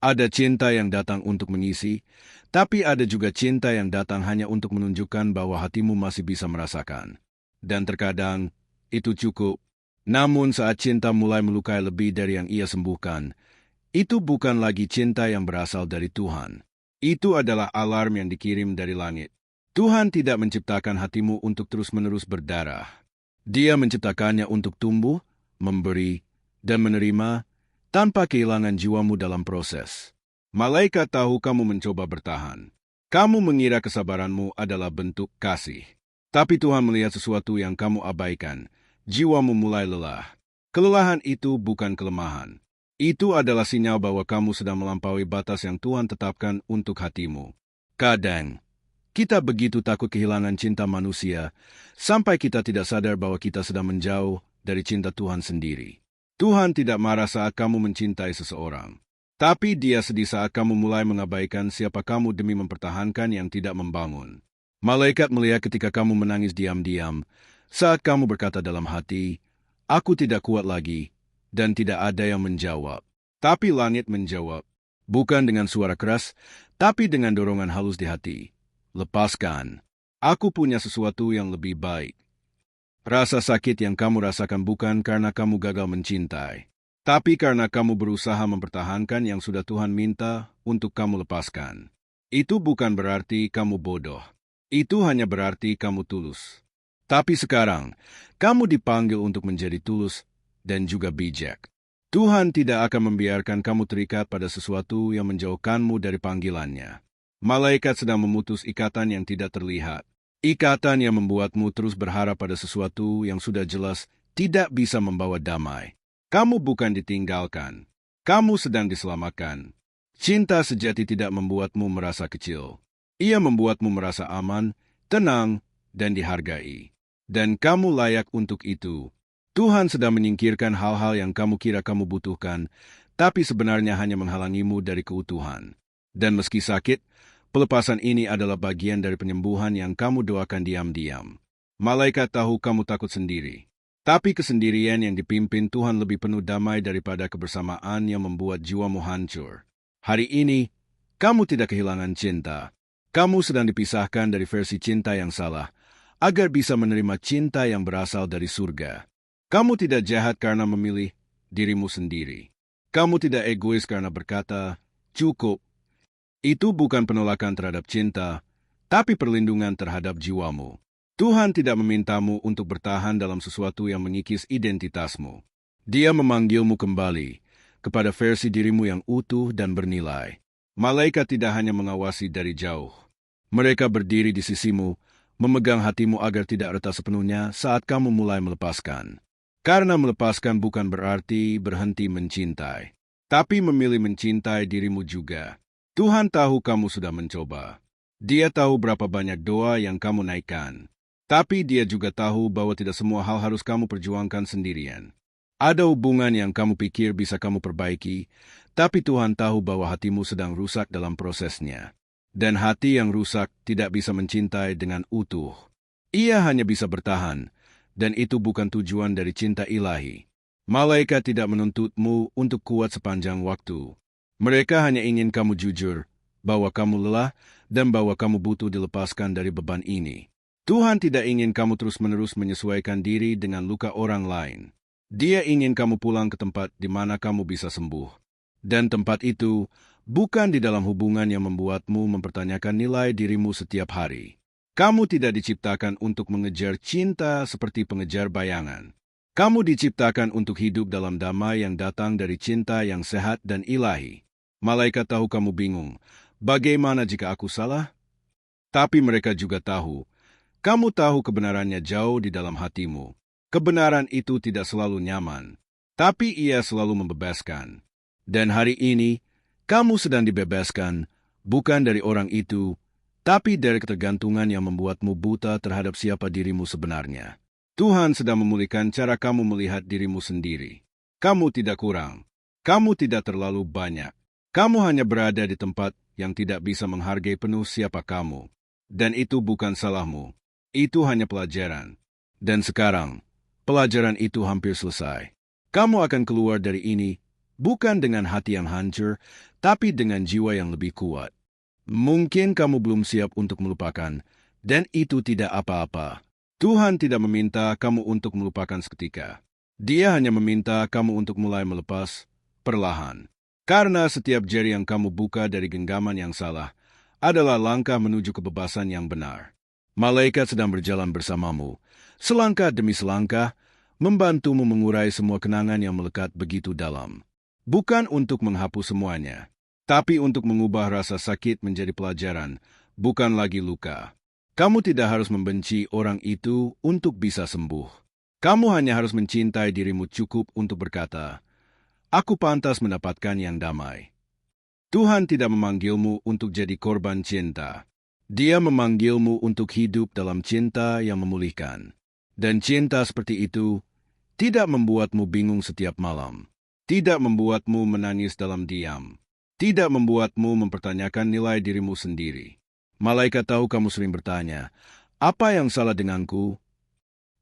Ada cinta yang datang untuk mengisi, tapi ada juga cinta yang datang hanya untuk menunjukkan bahwa hatimu masih bisa merasakan. Dan terkadang, itu cukup. Namun saat cinta mulai melukai lebih dari yang ia sembuhkan, itu bukan lagi cinta yang berasal dari Tuhan. Itu adalah alarm yang dikirim dari langit. Tuhan tidak menciptakan hatimu untuk terus-menerus berdarah. Dia menciptakannya untuk tumbuh, memberi, dan menerima tanpa kehilangan jiwamu dalam proses. Malaikat tahu kamu mencoba bertahan. Kamu mengira kesabaranmu adalah bentuk kasih. Tapi Tuhan melihat sesuatu yang kamu abaikan. Jiwamu mulai lelah. Kelelahan itu bukan kelemahan. Itu adalah sinyal bahwa kamu sedang melampaui batas yang Tuhan tetapkan untuk hatimu. Kadang, kita begitu takut kehilangan cinta manusia, sampai kita tidak sadar bahwa kita sedang menjauh dari cinta Tuhan sendiri. Tuhan tidak marah saat kamu mencintai seseorang. Tapi Dia sedih saat kamu mulai mengabaikan siapa kamu demi mempertahankan yang tidak membangun. Malaikat melihat ketika kamu menangis diam-diam, saat kamu berkata dalam hati, "Aku tidak kuat lagi," dan tidak ada yang menjawab. Tapi langit menjawab, bukan dengan suara keras, tapi dengan dorongan halus di hati. "Lepaskan. Aku punya sesuatu yang lebih baik." Rasa sakit yang kamu rasakan bukan karena kamu gagal mencintai, tapi karena kamu berusaha mempertahankan yang sudah Tuhan minta untuk kamu lepaskan. Itu bukan berarti kamu bodoh. Itu hanya berarti kamu tulus. Tapi sekarang, kamu dipanggil untuk menjadi tulus dan juga bijak. Tuhan tidak akan membiarkan kamu terikat pada sesuatu yang menjauhkanmu dari panggilannya. Malaikat sedang memutus ikatan yang tidak terlihat. Ikatan yang membuatmu terus berharap pada sesuatu yang sudah jelas tidak bisa membawa damai. Kamu bukan ditinggalkan. Kamu sedang diselamatkan. Cinta sejati tidak membuatmu merasa kecil. Ia membuatmu merasa aman, tenang, dan dihargai. Dan kamu layak untuk itu. Tuhan sedang menyingkirkan hal-hal yang kamu kira kamu butuhkan, tapi sebenarnya hanya menghalangimu dari keutuhan. Dan meski sakit, pelepasan ini adalah bagian dari penyembuhan yang kamu doakan diam-diam. Malaikat tahu kamu takut sendiri. Tapi kesendirian yang dipimpin Tuhan lebih penuh damai daripada kebersamaan yang membuat jiwamu hancur. Hari ini, kamu tidak kehilangan cinta. Kamu sedang dipisahkan dari versi cinta yang salah, agar bisa menerima cinta yang berasal dari surga. Kamu tidak jahat karena memilih dirimu sendiri. Kamu tidak egois karena berkata, "Cukup." Itu bukan penolakan terhadap cinta, tapi perlindungan terhadap jiwamu. Tuhan tidak memintamu untuk bertahan dalam sesuatu yang mengikis identitasmu. Dia memanggilmu kembali kepada versi dirimu yang utuh dan bernilai. Malaikat tidak hanya mengawasi dari jauh. Mereka berdiri di sisimu, memegang hatimu agar tidak retak sepenuhnya saat kamu mulai melepaskan. Karena melepaskan bukan berarti berhenti mencintai, tapi memilih mencintai dirimu juga. Tuhan tahu kamu sudah mencoba. Dia tahu berapa banyak doa yang kamu naikkan. Tapi Dia juga tahu bahwa tidak semua hal harus kamu perjuangkan sendirian. Ada hubungan yang kamu pikir bisa kamu perbaiki, tapi Tuhan tahu bahwa hatimu sedang rusak dalam prosesnya. Dan hati yang rusak tidak bisa mencintai dengan utuh. Ia hanya bisa bertahan, dan itu bukan tujuan dari cinta ilahi. Malaikat tidak menuntutmu untuk kuat sepanjang waktu. Mereka hanya ingin kamu jujur, bahwa kamu lelah, dan bahwa kamu butuh dilepaskan dari beban ini. Tuhan tidak ingin kamu terus-menerus menyesuaikan diri dengan luka orang lain. Dia ingin kamu pulang ke tempat di mana kamu bisa sembuh. Dan tempat itu bukan di dalam hubungan yang membuatmu mempertanyakan nilai dirimu setiap hari. Kamu tidak diciptakan untuk mengejar cinta seperti pengejar bayangan. Kamu diciptakan untuk hidup dalam damai yang datang dari cinta yang sehat dan ilahi. Malaikat tahu kamu bingung, bagaimana jika aku salah? Tapi mereka juga tahu, kamu tahu kebenarannya jauh di dalam hatimu. Kebenaran itu tidak selalu nyaman, tapi ia selalu membebaskan. Dan hari ini, kamu sedang dibebaskan, bukan dari orang itu, tapi dari ketergantungan yang membuatmu buta terhadap siapa dirimu sebenarnya. Tuhan sedang memulihkan cara kamu melihat dirimu sendiri. Kamu tidak kurang. Kamu tidak terlalu banyak. Kamu hanya berada di tempat yang tidak bisa menghargai penuh siapa kamu. Dan itu bukan salahmu. Itu hanya pelajaran. Dan sekarang, pelajaran itu hampir selesai. Kamu akan keluar dari ini Bukan dengan hati yang hancur, tapi dengan jiwa yang lebih kuat. Mungkin kamu belum siap untuk melupakan, dan itu tidak apa-apa. Tuhan tidak meminta kamu untuk melupakan seketika. Dia hanya meminta kamu untuk mulai melepas perlahan. Karena setiap jari yang kamu buka dari genggaman yang salah adalah langkah menuju kebebasan yang benar. Malaikat sedang berjalan bersamamu, selangkah demi selangkah, membantumu mengurai semua kenangan yang melekat begitu dalam. Bukan untuk menghapus semuanya, tapi untuk mengubah rasa sakit menjadi pelajaran, bukan lagi luka. Kamu tidak harus membenci orang itu untuk bisa sembuh. Kamu hanya harus mencintai dirimu cukup untuk berkata, "Aku pantas mendapatkan yang damai." Tuhan tidak memanggilmu untuk jadi korban cinta. Dia memanggilmu untuk hidup dalam cinta yang memulihkan. Dan cinta seperti itu tidak membuatmu bingung setiap malam. Tidak membuatmu menangis dalam diam. Tidak membuatmu mempertanyakan nilai dirimu sendiri. Malaikat tahu kamu sering bertanya, "Apa yang salah denganku?"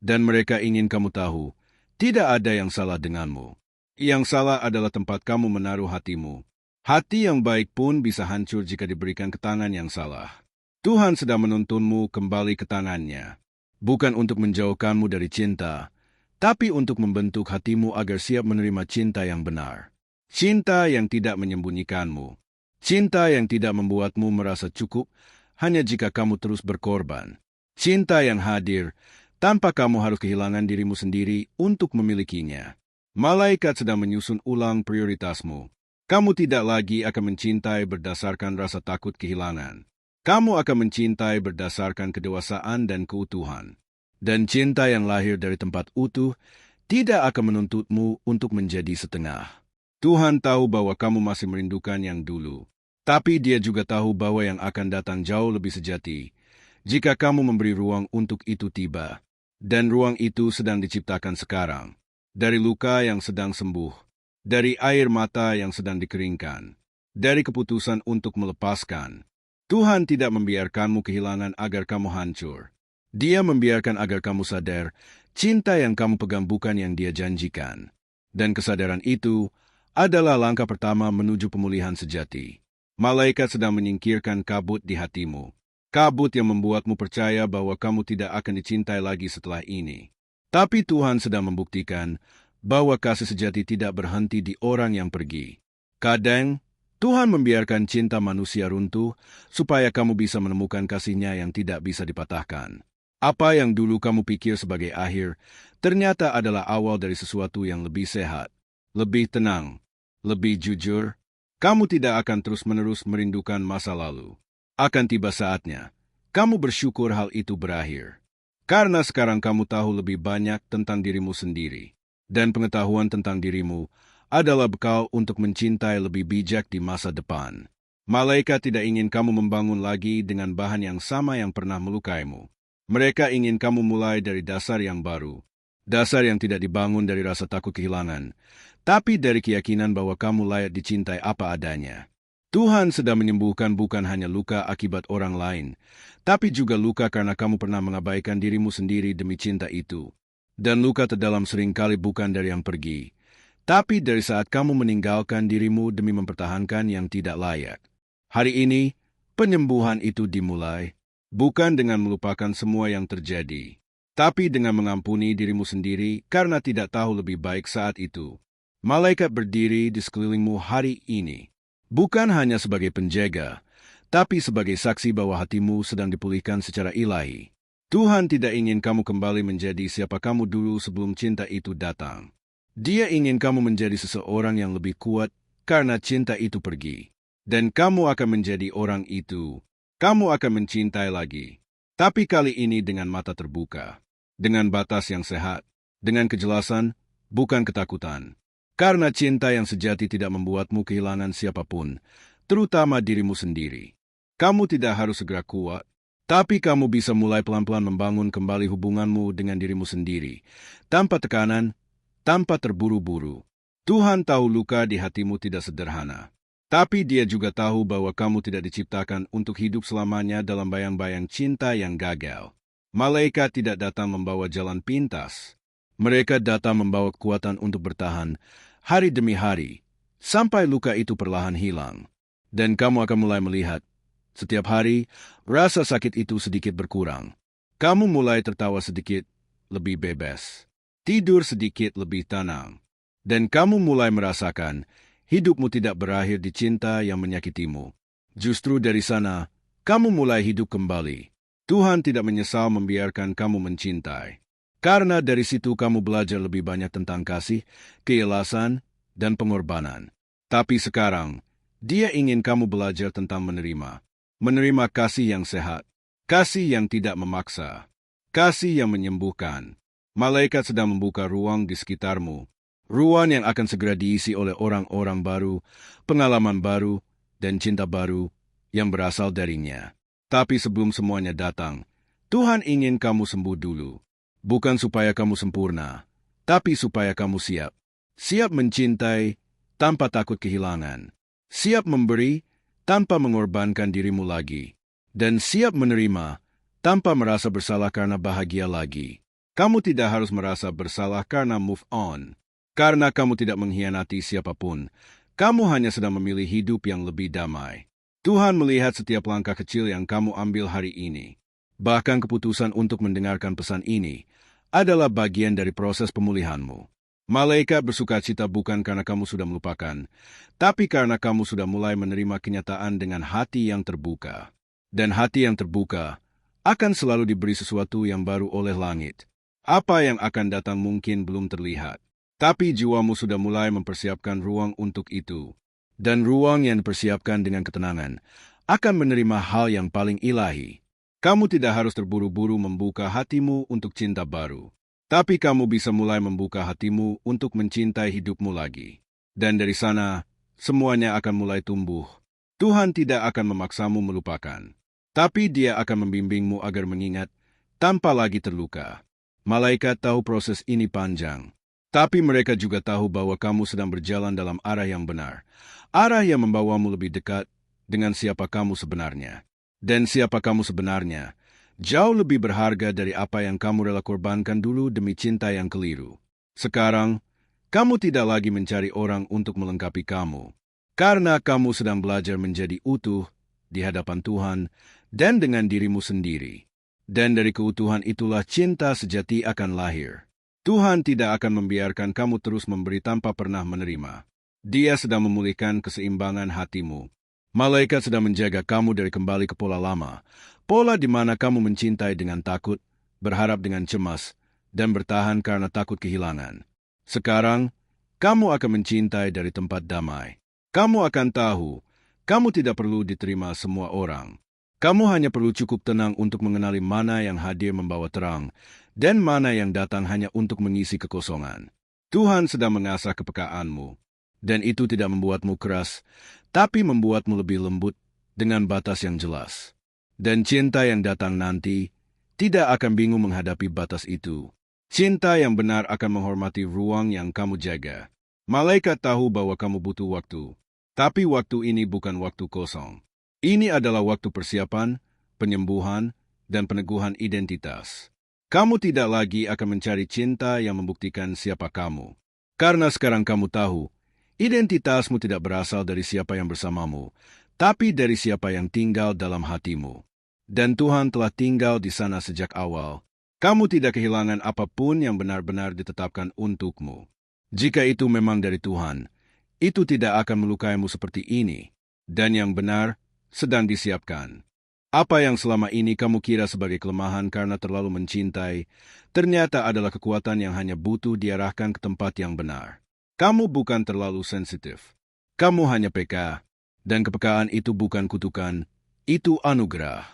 Dan mereka ingin kamu tahu, tidak ada yang salah denganmu. Yang salah adalah tempat kamu menaruh hatimu. Hati yang baik pun bisa hancur jika diberikan ke tangan yang salah. Tuhan sedang menuntunmu kembali ke tangannya. Bukan untuk menjauhkanmu dari cinta, tapi untuk membentuk hatimu agar siap menerima cinta yang benar. Cinta yang tidak menyembunyikanmu. Cinta yang tidak membuatmu merasa cukup hanya jika kamu terus berkorban. Cinta yang hadir tanpa kamu harus kehilangan dirimu sendiri untuk memilikinya. Malaikat sedang menyusun ulang prioritasmu. Kamu tidak lagi akan mencintai berdasarkan rasa takut kehilangan. Kamu akan mencintai berdasarkan kedewasaan dan keutuhan. Dan cinta yang lahir dari tempat utuh tidak akan menuntutmu untuk menjadi setengah. Tuhan tahu bahwa kamu masih merindukan yang dulu. Tapi Dia juga tahu bahwa yang akan datang jauh lebih sejati jika kamu memberi ruang untuk itu tiba. Dan ruang itu sedang diciptakan sekarang. Dari luka yang sedang sembuh. Dari air mata yang sedang dikeringkan. Dari keputusan untuk melepaskan. Tuhan tidak membiarkanmu kehilangan agar kamu hancur. Dia membiarkan agar kamu sadar, cinta yang kamu pegang bukan yang Dia janjikan. Dan kesadaran itu adalah langkah pertama menuju pemulihan sejati. Malaikat sedang menyingkirkan kabut di hatimu. Kabut yang membuatmu percaya bahwa kamu tidak akan dicintai lagi setelah ini. Tapi Tuhan sedang membuktikan bahwa kasih sejati tidak berhenti di orang yang pergi. Kadang, Tuhan membiarkan cinta manusia runtuh supaya kamu bisa menemukan kasih-Nya yang tidak bisa dipatahkan. Apa yang dulu kamu pikir sebagai akhir, ternyata adalah awal dari sesuatu yang lebih sehat, lebih tenang, lebih jujur. Kamu tidak akan terus-menerus merindukan masa lalu. Akan tiba saatnya, kamu bersyukur hal itu berakhir. Karena sekarang kamu tahu lebih banyak tentang dirimu sendiri. Dan pengetahuan tentang dirimu adalah bekal untuk mencintai lebih bijak di masa depan. Malaikat tidak ingin kamu membangun lagi dengan bahan yang sama yang pernah melukaimu. Mereka ingin kamu mulai dari dasar yang baru. Dasar yang tidak dibangun dari rasa takut kehilangan, tapi dari keyakinan bahwa kamu layak dicintai apa adanya. Tuhan sedang menyembuhkan bukan hanya luka akibat orang lain, tapi juga luka karena kamu pernah mengabaikan dirimu sendiri demi cinta itu. Dan luka terdalam seringkali bukan dari yang pergi, tapi dari saat kamu meninggalkan dirimu demi mempertahankan yang tidak layak. Hari ini, penyembuhan itu dimulai. Bukan dengan melupakan semua yang terjadi, tapi dengan mengampuni dirimu sendiri karena tidak tahu lebih baik saat itu. Malaikat berdiri di sekelilingmu hari ini, bukan hanya sebagai penjaga, tapi sebagai saksi bahwa hatimu sedang dipulihkan secara ilahi. Tuhan tidak ingin kamu kembali menjadi siapa kamu dulu sebelum cinta itu datang. Dia ingin kamu menjadi seseorang yang lebih kuat karena cinta itu pergi. Dan kamu akan menjadi orang itu. Kamu akan mencintai lagi, tapi kali ini dengan mata terbuka, dengan batas yang sehat, dengan kejelasan, bukan ketakutan. Karena cinta yang sejati tidak membuatmu kehilangan siapapun, terutama dirimu sendiri. Kamu tidak harus segera kuat, tapi kamu bisa mulai pelan-pelan membangun kembali hubunganmu dengan dirimu sendiri, tanpa tekanan, tanpa terburu-buru. Tuhan tahu luka di hatimu tidak sederhana. Tapi Dia juga tahu bahwa kamu tidak diciptakan untuk hidup selamanya dalam bayang-bayang cinta yang gagal. Malaikat tidak datang membawa jalan pintas. Mereka datang membawa kekuatan untuk bertahan hari demi hari, sampai luka itu perlahan hilang. Dan kamu akan mulai melihat, setiap hari, rasa sakit itu sedikit berkurang. Kamu mulai tertawa sedikit lebih bebas, tidur sedikit lebih tenang, dan kamu mulai merasakan hidupmu tidak berakhir di cinta yang menyakitimu. Justru dari sana, kamu mulai hidup kembali. Tuhan tidak menyesal membiarkan kamu mencintai. Karena dari situ kamu belajar lebih banyak tentang kasih, keikhlasan, dan pengorbanan. Tapi sekarang, Dia ingin kamu belajar tentang menerima. Menerima kasih yang sehat, kasih yang tidak memaksa, kasih yang menyembuhkan. Malaikat sedang membuka ruang di sekitarmu, ruang yang akan segera diisi oleh orang-orang baru, pengalaman baru, dan cinta baru yang berasal darinya. Tapi sebelum semuanya datang, Tuhan ingin kamu sembuh dulu. Bukan supaya kamu sempurna, tapi supaya kamu siap. Siap mencintai tanpa takut kehilangan. Siap memberi tanpa mengorbankan dirimu lagi. Dan siap menerima tanpa merasa bersalah karena bahagia lagi. Kamu tidak harus merasa bersalah karena move on. Karena kamu tidak mengkhianati siapapun. Kamu hanya sedang memilih hidup yang lebih damai. Tuhan melihat setiap langkah kecil yang kamu ambil hari ini. Bahkan keputusan untuk mendengarkan pesan ini adalah bagian dari proses pemulihanmu. Malaikat bersukacita bukan karena kamu sudah melupakan, tapi karena kamu sudah mulai menerima kenyataan dengan hati yang terbuka. Dan hati yang terbuka akan selalu diberi sesuatu yang baru oleh langit. Apa yang akan datang mungkin belum terlihat, tapi jiwamu sudah mulai mempersiapkan ruang untuk itu. Dan ruang yang dipersiapkan dengan ketenangan akan menerima hal yang paling ilahi. Kamu tidak harus terburu-buru membuka hatimu untuk cinta baru. Tapi kamu bisa mulai membuka hatimu untuk mencintai hidupmu lagi. Dan dari sana, semuanya akan mulai tumbuh. Tuhan tidak akan memaksamu melupakan. Tapi Dia akan membimbingmu agar mengingat tanpa lagi terluka. Malaikat tahu proses ini panjang. Tapi mereka juga tahu bahwa kamu sedang berjalan dalam arah yang benar. Arah yang membawamu lebih dekat dengan siapa kamu sebenarnya. Dan siapa kamu sebenarnya jauh lebih berharga dari apa yang kamu rela korbankan dulu demi cinta yang keliru. Sekarang, kamu tidak lagi mencari orang untuk melengkapi kamu. Karena kamu sedang belajar menjadi utuh di hadapan Tuhan dan dengan dirimu sendiri. Dan dari keutuhan itulah cinta sejati akan lahir. Tuhan tidak akan membiarkan kamu terus memberi tanpa pernah menerima. Dia sedang memulihkan keseimbangan hatimu. Malaikat sedang menjaga kamu dari kembali ke pola lama. Pola di mana kamu mencintai dengan takut, berharap dengan cemas, dan bertahan karena takut kehilangan. Sekarang, kamu akan mencintai dari tempat damai. Kamu akan tahu, kamu tidak perlu diterima semua orang. Kamu hanya perlu cukup tenang untuk mengenali mana yang hadir membawa terang, dan mana yang datang hanya untuk mengisi kekosongan. Tuhan sedang mengasah kepekaanmu, dan itu tidak membuatmu keras, tapi membuatmu lebih lembut dengan batas yang jelas. Dan cinta yang datang nanti tidak akan bingung menghadapi batas itu. Cinta yang benar akan menghormati ruang yang kamu jaga. Malaikat tahu bahwa kamu butuh waktu, tapi waktu ini bukan waktu kosong. Ini adalah waktu persiapan, penyembuhan, dan peneguhan identitas. Kamu tidak lagi akan mencari cinta yang membuktikan siapa kamu. Karena sekarang kamu tahu, identitasmu tidak berasal dari siapa yang bersamamu, tapi dari siapa yang tinggal dalam hatimu. Dan Tuhan telah tinggal di sana sejak awal. Kamu tidak kehilangan apapun yang benar-benar ditetapkan untukmu. Jika itu memang dari Tuhan, itu tidak akan melukaimu seperti ini. Dan yang benar sedang disiapkan. Apa yang selama ini kamu kira sebagai kelemahan karena terlalu mencintai, ternyata adalah kekuatan yang hanya butuh diarahkan ke tempat yang benar. Kamu bukan terlalu sensitif. Kamu hanya peka. Dan kepekaan itu bukan kutukan, itu anugerah.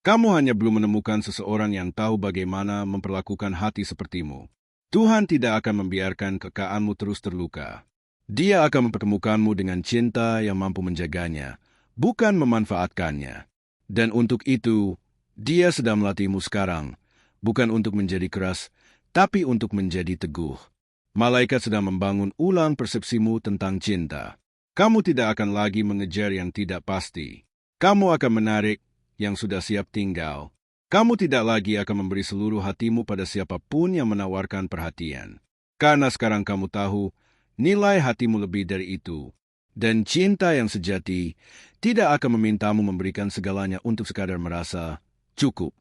Kamu hanya belum menemukan seseorang yang tahu bagaimana memperlakukan hati sepertimu. Tuhan tidak akan membiarkan kekekaanmu terus terluka. Dia akan mempertemukanmu dengan cinta yang mampu menjaganya, bukan memanfaatkannya. Dan untuk itu, Dia sedang melatihmu sekarang, bukan untuk menjadi keras, tapi untuk menjadi teguh. Malaikat sedang membangun ulang persepsimu tentang cinta. Kamu tidak akan lagi mengejar yang tidak pasti. Kamu akan menarik yang sudah siap tinggal. Kamu tidak lagi akan memberi seluruh hatimu pada siapapun yang menawarkan perhatian. Karena sekarang kamu tahu, nilai hatimu lebih dari itu. Dan cinta yang sejati tidak akan memintamu memberikan segalanya untuk sekadar merasa cukup.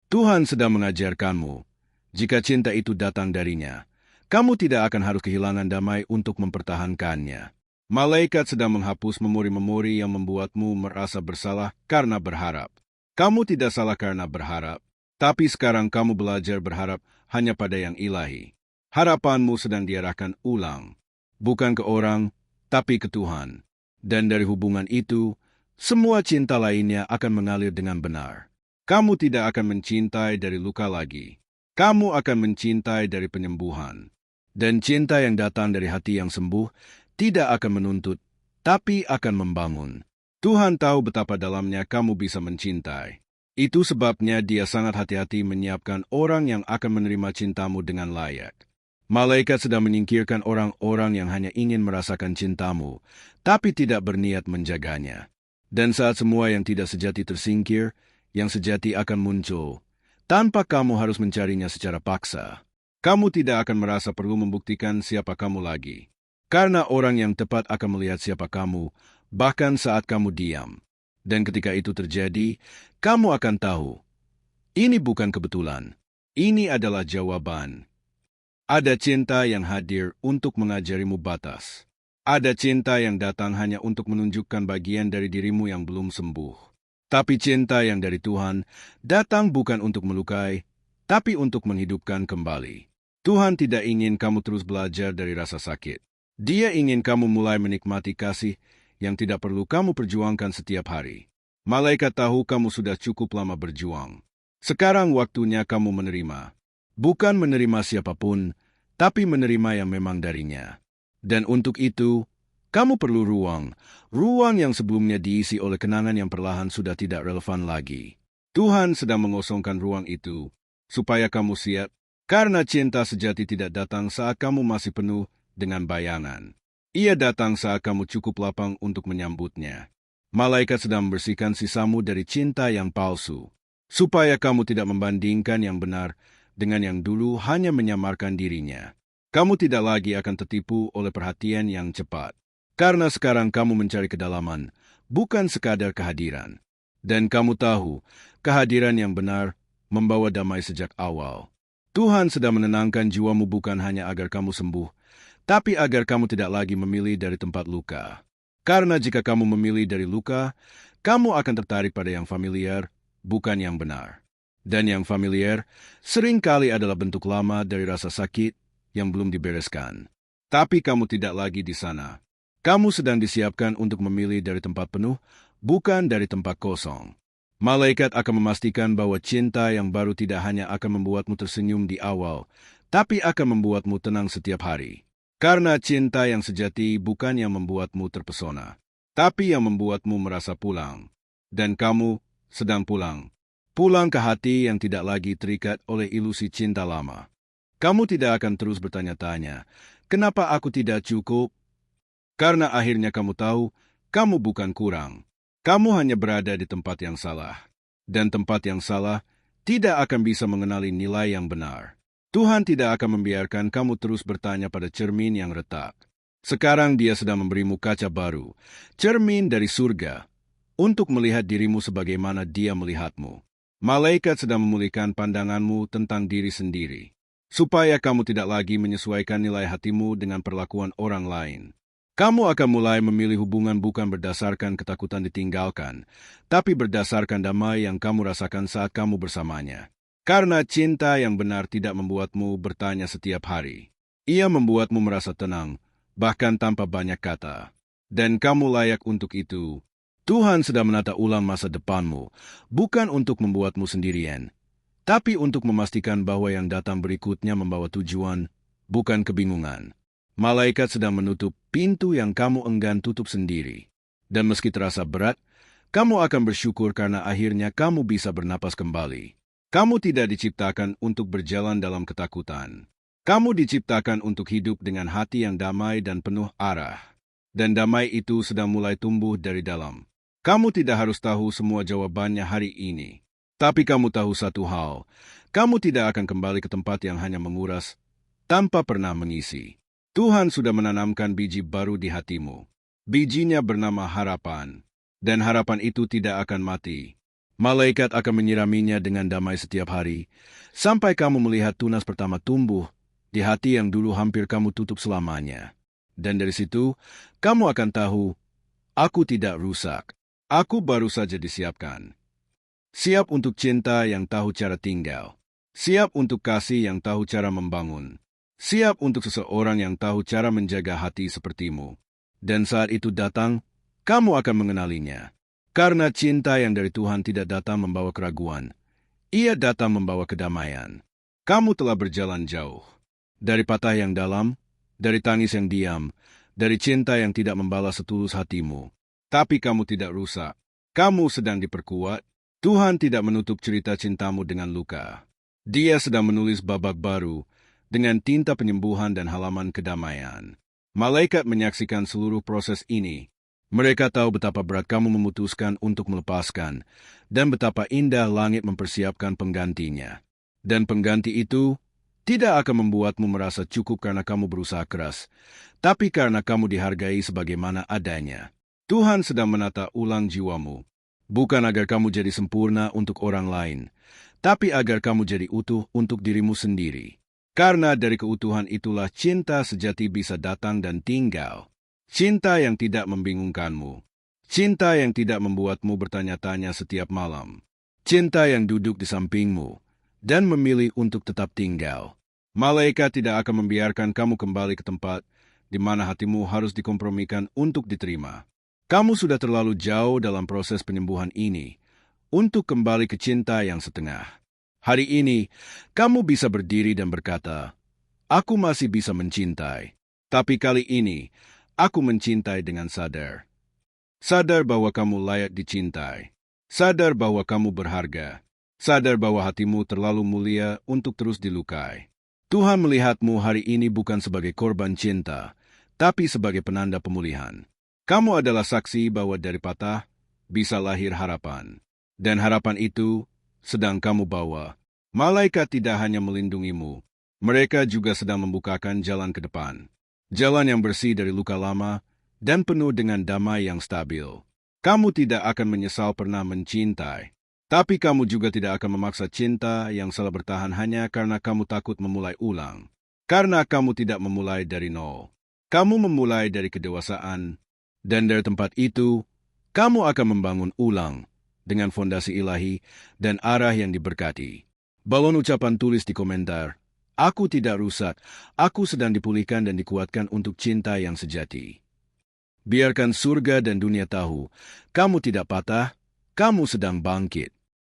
Tuhan sedang mengajarkanmu, jika cinta itu datang darinya, kamu tidak akan harus kehilangan damai untuk mempertahankannya. Malaikat sedang menghapus memori-memori yang membuatmu merasa bersalah karena berharap. Kamu tidak salah karena berharap, tapi sekarang kamu belajar berharap hanya pada yang ilahi. Harapanmu sedang diarahkan ulang, bukan ke orang, tapi ke Tuhan. Dan dari hubungan itu, semua cinta lainnya akan mengalir dengan benar. Kamu tidak akan mencintai dari luka lagi. Kamu akan mencintai dari penyembuhan. Dan cinta yang datang dari hati yang sembuh tidak akan menuntut, tapi akan membangun. Tuhan tahu betapa dalamnya kamu bisa mencintai. Itu sebabnya Dia sangat hati-hati menyiapkan orang yang akan menerima cintamu dengan layak. Malaikat sedang menyingkirkan orang-orang yang hanya ingin merasakan cintamu, tapi tidak berniat menjaganya. Dan saat semua yang tidak sejati tersingkir, yang sejati akan muncul, tanpa kamu harus mencarinya secara paksa. Kamu tidak akan merasa perlu membuktikan siapa kamu lagi. Karena orang yang tepat akan melihat siapa kamu, bahkan saat kamu diam. Dan ketika itu terjadi, kamu akan tahu, ini bukan kebetulan. Ini adalah jawaban. Ada cinta yang hadir untuk mengajarimu batas. Ada cinta yang datang hanya untuk menunjukkan bagian dari dirimu yang belum sembuh. Tapi cinta yang dari Tuhan datang bukan untuk melukai, tapi untuk menghidupkan kembali. Tuhan tidak ingin kamu terus belajar dari rasa sakit. Dia ingin kamu mulai menikmati kasih yang tidak perlu kamu perjuangkan setiap hari. Malaikat tahu kamu sudah cukup lama berjuang. Sekarang waktunya kamu menerima. Bukan menerima siapapun, tapi menerima yang memang darinya. Dan untuk itu, kamu perlu ruang yang sebelumnya diisi oleh kenangan yang perlahan sudah tidak relevan lagi. Tuhan sedang mengosongkan ruang itu, supaya kamu siap, karena cinta sejati tidak datang saat kamu masih penuh dengan bayangan. Ia datang saat kamu cukup lapang untuk menyambutnya. Malaikat sedang membersihkan sisamu dari cinta yang palsu, supaya kamu tidak membandingkan yang benar dengan yang dulu hanya menyamarkan dirinya. Kamu tidak lagi akan tertipu oleh perhatian yang cepat, karena sekarang kamu mencari kedalaman, bukan sekadar kehadiran. Dan kamu tahu, kehadiran yang benar membawa damai sejak awal. Tuhan sedang menenangkan jiwamu bukan hanya agar kamu sembuh, tapi agar kamu tidak lagi memilih dari tempat luka. Karena jika kamu memilih dari luka, kamu akan tertarik pada yang familiar, bukan yang benar. Dan yang familiar seringkali adalah bentuk lama dari rasa sakit yang belum dibereskan. Tapi kamu tidak lagi di sana. Kamu sedang disiapkan untuk memilih dari tempat penuh, bukan dari tempat kosong. Malaikat akan memastikan bahwa cinta yang baru tidak hanya akan membuatmu tersenyum di awal, tapi akan membuatmu tenang setiap hari. Karena cinta yang sejati bukan yang membuatmu terpesona, tapi yang membuatmu merasa pulang. Dan kamu sedang pulang. Pulang ke hati yang tidak lagi terikat oleh ilusi cinta lama. Kamu tidak akan terus bertanya-tanya, kenapa aku tidak cukup? Karena akhirnya kamu tahu, kamu bukan kurang. Kamu hanya berada di tempat yang salah. Dan tempat yang salah tidak akan bisa mengenali nilai yang benar. Tuhan tidak akan membiarkan kamu terus bertanya pada cermin yang retak. Sekarang Dia sedang memberimu kaca baru, cermin dari surga, untuk melihat dirimu sebagaimana Dia melihatmu. Malaikat sedang memulihkan pandanganmu tentang diri sendiri, supaya kamu tidak lagi menyesuaikan nilai hatimu dengan perlakuan orang lain. Kamu akan mulai memilih hubungan bukan berdasarkan ketakutan ditinggalkan, tapi berdasarkan damai yang kamu rasakan saat kamu bersamanya. Karena cinta yang benar tidak membuatmu bertanya setiap hari. Ia membuatmu merasa tenang, bahkan tanpa banyak kata. Dan kamu layak untuk itu. Tuhan sedang menata ulang masa depanmu, bukan untuk membuatmu sendirian, tapi untuk memastikan bahwa yang datang berikutnya membawa tujuan, bukan kebingungan. Malaikat sedang menutup pintu yang kamu enggan tutup sendiri. Dan meski terasa berat, kamu akan bersyukur karena akhirnya kamu bisa bernapas kembali. Kamu tidak diciptakan untuk berjalan dalam ketakutan. Kamu diciptakan untuk hidup dengan hati yang damai dan penuh arah. Dan damai itu sedang mulai tumbuh dari dalam. Kamu tidak harus tahu semua jawabannya hari ini. Tapi kamu tahu satu hal, kamu tidak akan kembali ke tempat yang hanya menguras, tanpa pernah mengisi. Tuhan sudah menanamkan biji baru di hatimu. Bijinya bernama harapan, dan harapan itu tidak akan mati. Malaikat akan menyiraminya dengan damai setiap hari, sampai kamu melihat tunas pertama tumbuh di hati yang dulu hampir kamu tutup selamanya. Dan dari situ, kamu akan tahu, aku tidak rusak. Aku baru saja disiapkan. Siap untuk cinta yang tahu cara tinggal. Siap untuk kasih yang tahu cara membangun. Siap untuk seseorang yang tahu cara menjaga hati sepertimu. Dan saat itu datang, kamu akan mengenalinya. Karena cinta yang dari Tuhan tidak datang membawa keraguan. Ia datang membawa kedamaian. Kamu telah berjalan jauh. Dari patah yang dalam, dari tangis yang diam, dari cinta yang tidak membalas setulus hatimu. Tapi kamu tidak rusak. Kamu sedang diperkuat. Tuhan tidak menutup cerita cintamu dengan luka. Dia sedang menulis babak baru dengan tinta penyembuhan dan halaman kedamaian. Malaikat menyaksikan seluruh proses ini. Mereka tahu betapa berat kamu memutuskan untuk melepaskan, dan betapa indah langit mempersiapkan penggantinya. Dan pengganti itu tidak akan membuatmu merasa cukup karena kamu berusaha keras, tapi karena kamu dihargai sebagaimana adanya. Tuhan sedang menata ulang jiwamu, bukan agar kamu jadi sempurna untuk orang lain, tapi agar kamu jadi utuh untuk dirimu sendiri. Karena dari keutuhan itulah cinta sejati bisa datang dan tinggal. Cinta yang tidak membingungkanmu. Cinta yang tidak membuatmu bertanya-tanya setiap malam. Cinta yang duduk di sampingmu dan memilih untuk tetap tinggal. Malaikat tidak akan membiarkan kamu kembali ke tempat di mana hatimu harus dikompromikan untuk diterima. Kamu sudah terlalu jauh dalam proses penyembuhan ini untuk kembali ke cinta yang setengah. Hari ini, kamu bisa berdiri dan berkata, aku masih bisa mencintai. Tapi kali ini, aku mencintai dengan sadar. Sadar bahwa kamu layak dicintai. Sadar bahwa kamu berharga. Sadar bahwa hatimu terlalu mulia untuk terus dilukai. Tuhan melihatmu hari ini bukan sebagai korban cinta, tapi sebagai penanda pemulihan. Kamu adalah saksi bahwa dari patah bisa lahir harapan. Dan harapan itu sedang kamu bawa. Malaikat tidak hanya melindungimu, mereka juga sedang membukakan jalan ke depan. Jalan yang bersih dari luka lama dan penuh dengan damai yang stabil. Kamu tidak akan menyesal pernah mencintai, tapi kamu juga tidak akan memaksa cinta yang salah bertahan hanya karena kamu takut memulai ulang. Karena kamu tidak memulai dari nol. Kamu memulai dari kedewasaan, dan dari tempat itu, kamu akan membangun ulang dengan fondasi ilahi dan arah yang diberkati. Balon ucapan tulis di komentar, aku tidak rusak, aku sedang dipulihkan dan dikuatkan untuk cinta yang sejati. Biarkan surga dan dunia tahu, kamu tidak patah, kamu sedang bangkit.